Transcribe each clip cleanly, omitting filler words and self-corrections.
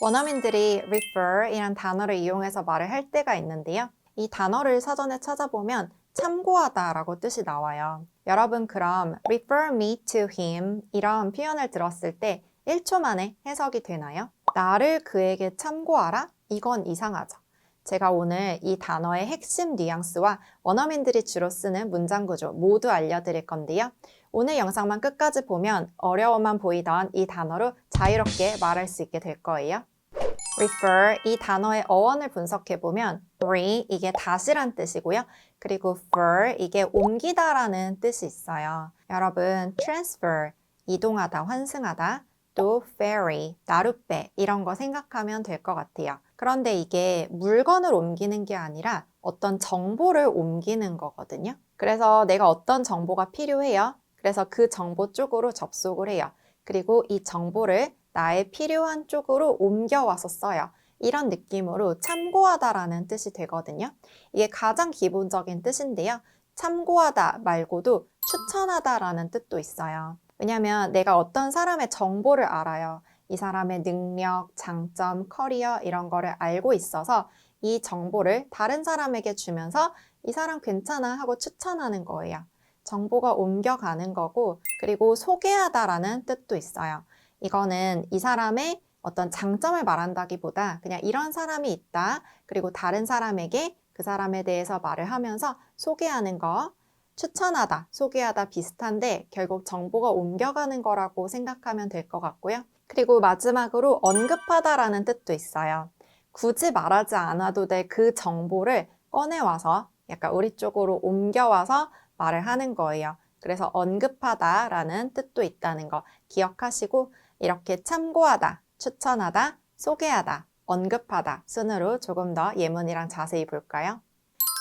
원어민들이 refer이란 단어를 이용해서 말을 할 때가 있는데요. 이 단어를 사전에 찾아보면 참고하다 라고 뜻이 나와요. 여러분 그럼 refer me to him 이런 표현을 들었을 때 1초 만에 해석이 되나요? 나를 그에게 참고하라? 이건 이상하죠. 제가 오늘 이 단어의 핵심 뉘앙스와 원어민들이 주로 쓰는 문장 구조 모두 알려드릴 건데요. 오늘 영상만 끝까지 보면 어려워만 보이던 이 단어로 자유롭게 말할 수 있게 될 거예요. refer 이 단어의 어원을 분석해보면 re 이게 다시란 뜻이고요. 그리고 fer 이게 옮기다라는 뜻이 있어요. 여러분 transfer 이동하다, 환승하다 또 ferry 나룻배 이런 거 생각하면 될 것 같아요. 그런데 이게 물건을 옮기는 게 아니라 어떤 정보를 옮기는 거거든요. 그래서 내가 어떤 정보가 필요해요. 그래서 그 정보 쪽으로 접속을 해요. 그리고 이 정보를 나의 필요한 쪽으로 옮겨와서 써요. 이런 느낌으로 참고하다라는 뜻이 되거든요. 이게 가장 기본적인 뜻인데요. 참고하다 말고도 추천하다라는 뜻도 있어요. 왜냐하면 내가 어떤 사람의 정보를 알아요. 이 사람의 능력, 장점, 커리어 이런 거를 알고 있어서 이 정보를 다른 사람에게 주면서 이 사람 괜찮아 하고 추천하는 거예요. 정보가 옮겨가는 거고 그리고 소개하다라는 뜻도 있어요. 이거는 이 사람의 어떤 장점을 말한다기보다 그냥 이런 사람이 있다. 그리고 다른 사람에게 그 사람에 대해서 말을 하면서 소개하는 거, 추천하다, 소개하다 비슷한데 결국 정보가 옮겨가는 거라고 생각하면 될 것 같고요. 그리고 마지막으로 언급하다라는 뜻도 있어요. 굳이 말하지 않아도 될 그 정보를 꺼내와서 약간 우리 쪽으로 옮겨와서 말을 하는 거예요. 그래서 언급하다라는 뜻도 있다는 거 기억하시고 이렇게 참고하다, 추천하다, 소개하다, 언급하다 순으로 조금 더 예문이랑 자세히 볼까요?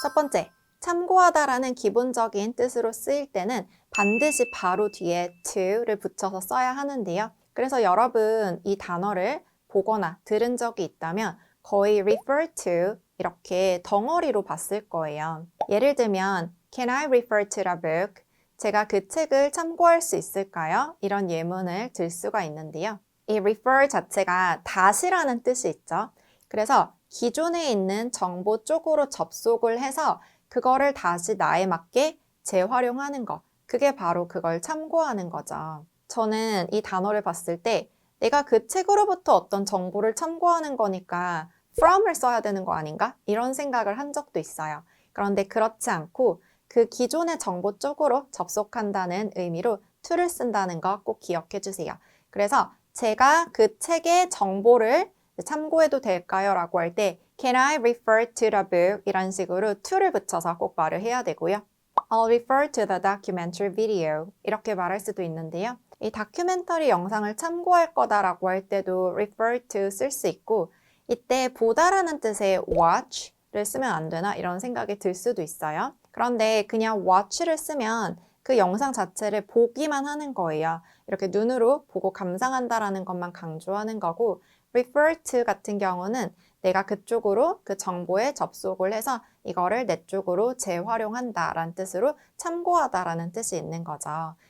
첫 번째, 참고하다라는 기본적인 뜻으로 쓰일 때는 반드시 바로 뒤에 to를 붙여서 써야 하는데요. 그래서 여러분 이 단어를 보거나 들은 적이 있다면 거의 refer to 이렇게 덩어리로 봤을 거예요. 예를 들면 Can I refer to the book? 제가 그 책을 참고할 수 있을까요? 이런 예문을 들 수가 있는데요. 이 refer 자체가 다시라는 뜻이 있죠. 그래서 기존에 있는 정보 쪽으로 접속을 해서 그거를 다시 나에 맞게 재활용하는 거. 그게 바로 그걸 참고하는 거죠. 저는 이 단어를 봤을 때 내가 그 책으로부터 어떤 정보를 참고하는 거니까 from을 써야 되는 거 아닌가? 이런 생각을 한 적도 있어요. 그런데 그렇지 않고 그 기존의 정보 쪽으로 접속한다는 의미로 to를 쓴다는 거 꼭 기억해 주세요. 그래서 제가 그 책의 정보를 참고해도 될까요? 라고 할 때 Can I refer to the book? 이런 식으로 to를 붙여서 꼭 말을 해야 되고요. I'll refer to the documentary video. 이렇게 말할 수도 있는데요. 이 다큐멘터리 영상을 참고할 거다라고 할 때도 refer to 쓸 수 있고 이때 보다라는 뜻의 watch를 쓰면 안 되나 이런 생각이 들 수도 있어요. 그런데 그냥 watch를 쓰면 그 영상 자체를 보기만 하는 거예요. 이렇게 눈으로 보고 감상한다라는 것만 강조하는 거고 refer to 같은 경우는 내가 그쪽으로 그 정보에 접속을 해서 이거를 내 쪽으로 재활용한다 라는 뜻으로 참고하다 라는 뜻이 있는 거죠.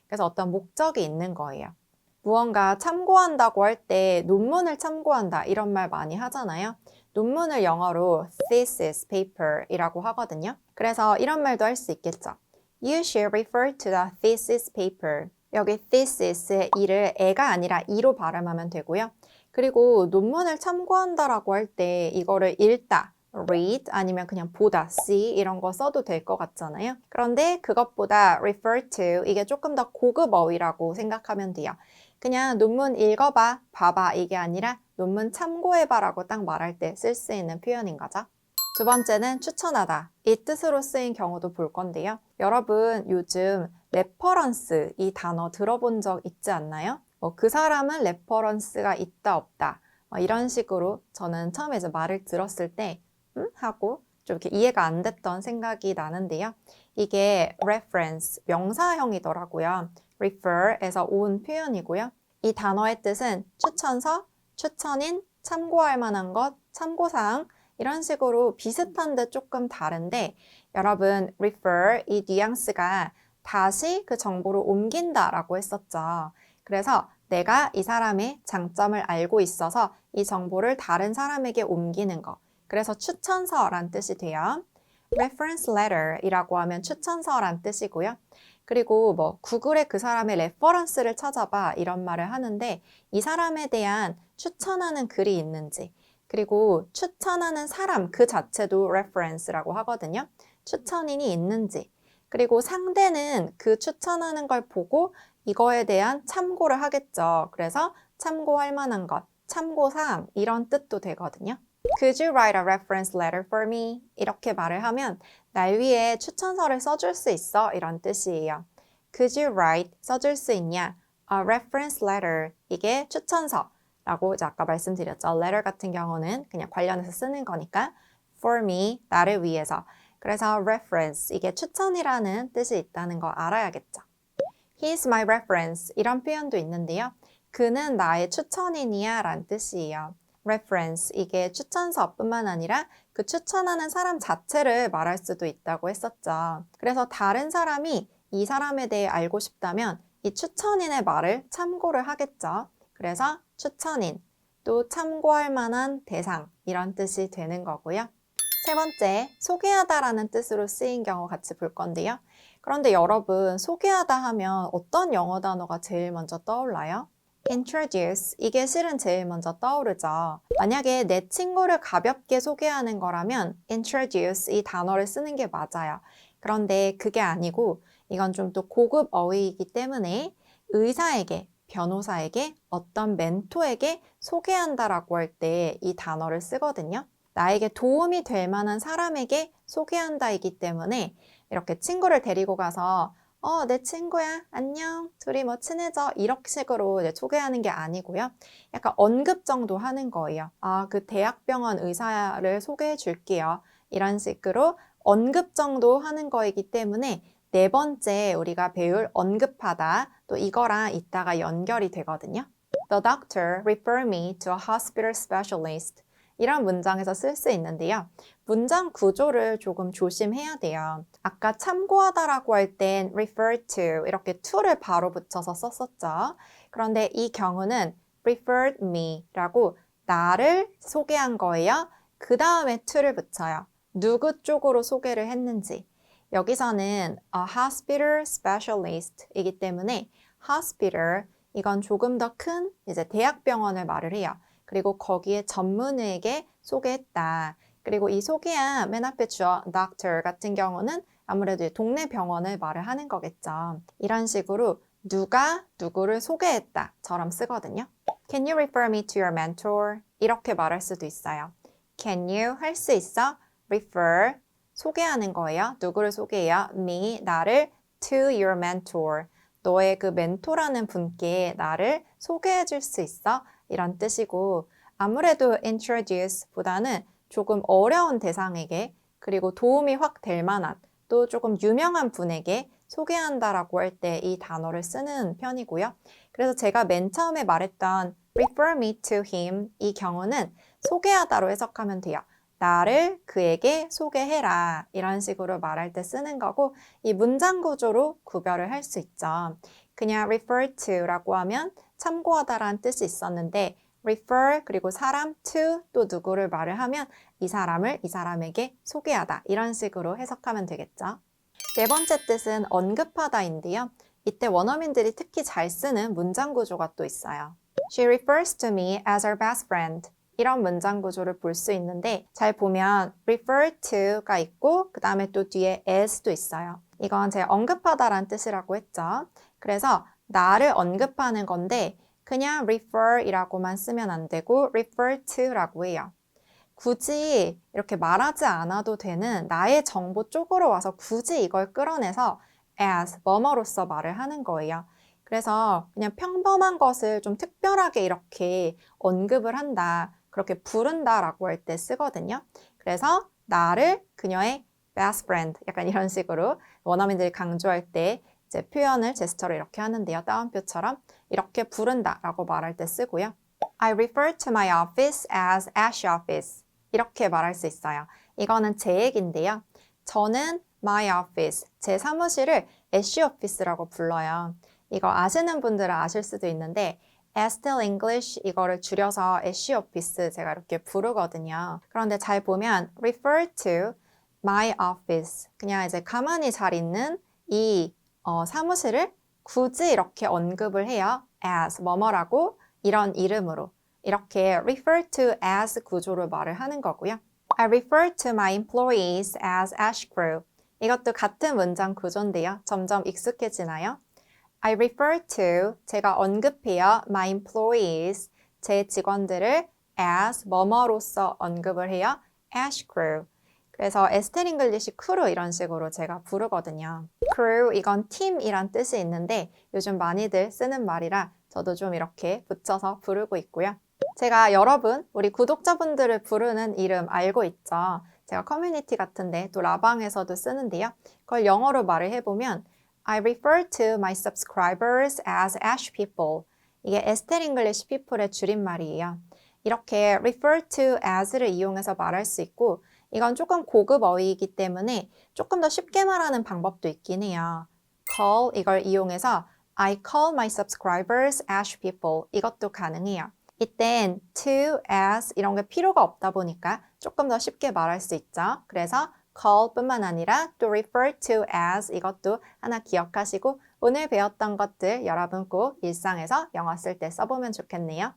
그래서 어떤 목적이 있는 거예요. 무언가 참고한다고 할 때 논문을 참고한다 이런 말 많이 하잖아요. 논문을 영어로 thesis paper 이라고 하거든요. 그래서 이런 말도 할 수 있겠죠. You should refer to the thesis paper. 여기 thesis의 이를 에가 아니라 이로 발음하면 되고요. 그리고 논문을 참고한다라고 할 때 이거를 읽다, read 아니면 그냥 보다, see 이런 거 써도 될 것 같잖아요. 그런데 그것보다 refer to 이게 조금 더 고급 어휘라고 생각하면 돼요. 그냥 논문 읽어봐, 봐봐 이게 아니라 논문 참고해봐라고 딱 말할 때 쓸 수 있는 표현인 거죠. 두 번째는 추천하다. 이 뜻으로 쓰인 경우도 볼 건데요. 여러분 요즘 레퍼런스 이 단어 들어본 적 있지 않나요? 그 사람은 레퍼런스가 있다 없다 이런 식으로 저는 처음에 이제 말을 들었을 때 하고 좀 이렇게 이해가 안 됐던 생각이 나는데요. 이게 reference 명사형이더라고요. refer에서 온 표현이고요. 이 단어의 뜻은 추천서, 추천인, 참고할 만한 것, 참고사항 이런 식으로 비슷한데 조금 다른데 여러분 refer 이 뉘앙스가 다시 그 정보를 옮긴다라고 했었죠. 그래서 내가 이 사람의 장점을 알고 있어서 이 정보를 다른 사람에게 옮기는 거. 그래서 추천서란 뜻이 돼요. reference letter이라고 하면 추천서란 뜻이고요. 그리고 뭐 구글에 그 사람의 레퍼런스를 찾아봐 이런 말을 하는데 이 사람에 대한 추천하는 글이 있는지 그리고 추천하는 사람 그 자체도 reference라고 하거든요. 추천인이 있는지 그리고 상대는 그 추천하는 걸 보고 이거에 대한 참고를 하겠죠. 그래서 참고할 만한 것, 참고사항 이런 뜻도 되거든요. Could you write a reference letter for me? 이렇게 말을 하면 날 위해 추천서를 써줄 수 있어? 이런 뜻이에요. Could you write? 써줄 수 있냐? A reference letter. 이게 추천서라고 이제 아까 말씀드렸죠. letter 같은 경우는 그냥 관련해서 쓰는 거니까 for me, 나를 위해서. 그래서 reference, 이게 추천이라는 뜻이 있다는 거 알아야겠죠. He's my reference. 이런 표현도 있는데요. 그는 나의 추천인이야 라는 뜻이에요. reference, 이게 추천서뿐만 아니라 그 추천하는 사람 자체를 말할 수도 있다고 했었죠. 그래서 다른 사람이 이 사람에 대해 알고 싶다면 이 추천인의 말을 참고를 하겠죠. 그래서 추천인, 또 참고할 만한 대상 이런 뜻이 되는 거고요. 세 번째, 소개하다라는 뜻으로 쓰인 경우 같이 볼 건데요. 그런데 여러분, 소개하다 하면 어떤 영어 단어가 제일 먼저 떠올라요? introduce, 이게 실은 제일 먼저 떠오르죠. 만약에 내 친구를 가볍게 소개하는 거라면 introduce 이 단어를 쓰는 게 맞아요. 그런데 그게 아니고 이건 좀 또 고급 어휘이기 때문에 의사에게, 변호사에게, 어떤 멘토에게 소개한다라고 할 때 이 단어를 쓰거든요. 나에게 도움이 될 만한 사람에게 소개한다이기 때문에 이렇게 친구를 데리고 가서 내 친구야, 안녕, 둘이 뭐 친해져 이렇게 식으로 이제 소개하는 게 아니고요. 약간 언급 정도 하는 거예요. 그 대학병원 의사를 소개해 줄게요. 이런 식으로 언급 정도 하는 거이기 때문에 네 번째 우리가 배울 언급하다 또 이거랑 이따가 연결이 되거든요. The doctor referred me to a hospital specialist. 이런 문장에서 쓸 수 있는데요. 문장 구조를 조금 조심해야 돼요. 아까 참고하다라고 할 땐 refer to 이렇게 to를 바로 붙여서 썼었죠. 그런데 이 경우는 referred me라고 나를 소개한 거예요. 그 다음에 to를 붙여요. 누구 쪽으로 소개를 했는지. 여기서는 a hospital specialist 이기 때문에 hospital 이건 조금 더 큰 이제 대학병원을 말을 해요. 그리고 거기에 전문의에게 소개했다. 그리고 이 소개한 맨 앞에 주어 doctor 같은 경우는 아무래도 동네 병원을 말을 하는 거겠죠. 이런 식으로 누가 누구를 소개했다처럼 쓰거든요. Can you refer me to your mentor? 이렇게 말할 수도 있어요. Can you 할 수 있어? refer 소개하는 거예요. 누구를 소개해요? me 나를 to your mentor 너의 그 멘토라는 분께 나를 소개해 줄 수 있어? 이런 뜻이고 아무래도 introduce 보다는 조금 어려운 대상에게 그리고 도움이 확 될 만한 또 조금 유명한 분에게 소개한다라고 할 때 이 단어를 쓰는 편이고요. 그래서 제가 맨 처음에 말했던 refer me to him 이 경우는 소개하다로 해석하면 돼요. 나를 그에게 소개해라 이런 식으로 말할 때 쓰는 거고 이 문장 구조로 구별을 할 수 있죠. 그냥 refer to라고 하면 참고하다라는 뜻이 있었는데 refer 그리고 사람 to 또 누구를 말을 하면 이 사람을 이 사람에게 소개하다 이런 식으로 해석하면 되겠죠. 네 번째 뜻은 언급하다인데요. 이때 원어민들이 특히 잘 쓰는 문장 구조가 또 있어요. She refers to me as her best friend. 이런 문장 구조를 볼 수 있는데 잘 보면 refer to가 있고 그 다음에 또 뒤에 as도 있어요. 이건 제가 언급하다라는 뜻이라고 했죠. 그래서 나를 언급하는 건데 그냥 refer이라고만 쓰면 안 되고 refer to라고 해요. 굳이 이렇게 말하지 않아도 되는 나의 정보 쪽으로 와서 굳이 이걸 끌어내서 as, 뭐뭐로서 말을 하는 거예요. 그래서 그냥 평범한 것을 좀 특별하게 이렇게 언급을 한다. 그렇게 부른다라고 할 때 쓰거든요. 그래서 나를 그녀의 best friend 약간 이런 식으로 원어민들이 강조할 때 이제 표현을 제스처로 이렇게 하는데요. 따옴표처럼 이렇게 부른다라고 말할 때 쓰고요. I refer to my office as Ash office. 이렇게 말할 수 있어요. 이거는 제 얘기인데요. 저는 my office, 제 사무실을 Ash office라고 불러요. 이거 아시는 분들은 아실 수도 있는데 Estelle English 이거를 줄여서 애쉬 오피스 제가 이렇게 부르거든요. 그런데 잘 보면 refer to my office 그냥 이제 가만히 잘 있는 이 사무실을 굳이 이렇게 언급을 해요. as 뭐뭐라고 이런 이름으로 이렇게 refer to as 구조로 말을 하는 거고요. I refer to my employees as Ash Crew. 이것도 같은 문장 구조인데요. 점점 익숙해지나요? I refer to, 제가 언급해요. My employees, 제 직원들을 as, 뭐뭐로서 언급을 해요. Ash Crew. 그래서 에스텔 잉글리시 크루 이런 식으로 제가 부르거든요. crew, 이건 팀이란 뜻이 있는데 요즘 많이들 쓰는 말이라 저도 좀 이렇게 붙여서 부르고 있고요. 제가 여러분, 우리 구독자분들을 부르는 이름 알고 있죠? 제가 커뮤니티 같은데 또 라방에서도 쓰는데요. 그걸 영어로 말을 해보면 I refer to my subscribers as Ash people. 이게 에스텔 잉글리시 people의 줄임말이에요. 이렇게 refer to as를 이용해서 말할 수 있고 이건 조금 고급 어휘이기 때문에 조금 더 쉽게 말하는 방법도 있긴 해요. call 이걸 이용해서 I call my subscribers Ash people. 이것도 가능해요. 이땐 to, as 이런 게 필요가 없다 보니까 조금 더 쉽게 말할 수 있죠. 그래서 call 뿐만 아니라 또 refer to as 이것도 하나 기억하시고 오늘 배웠던 것들 여러분 꼭 일상에서 영어 쓸 때 써보면 좋겠네요.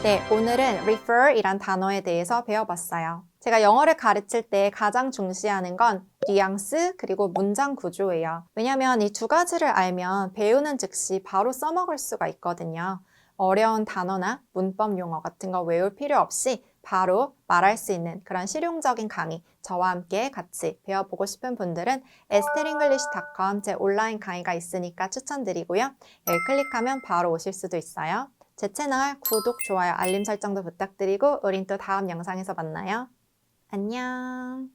네, 오늘은 refer 이란 단어에 대해서 배워봤어요. 제가 영어를 가르칠 때 가장 중시하는 건 뉘앙스 그리고 문장 구조예요. 왜냐면 이 두 가지를 알면 배우는 즉시 바로 써먹을 수가 있거든요. 어려운 단어나 문법 용어 같은 거 외울 필요 없이 바로 말할 수 있는 그런 실용적인 강의 저와 함께 같이 배워보고 싶은 분들은 esteringlish.com 제 온라인 강의가 있으니까 추천드리고요. 여기 클릭하면 바로 오실 수도 있어요. 제 채널 구독, 좋아요, 알림 설정도 부탁드리고 우린 또 다음 영상에서 만나요. 안녕.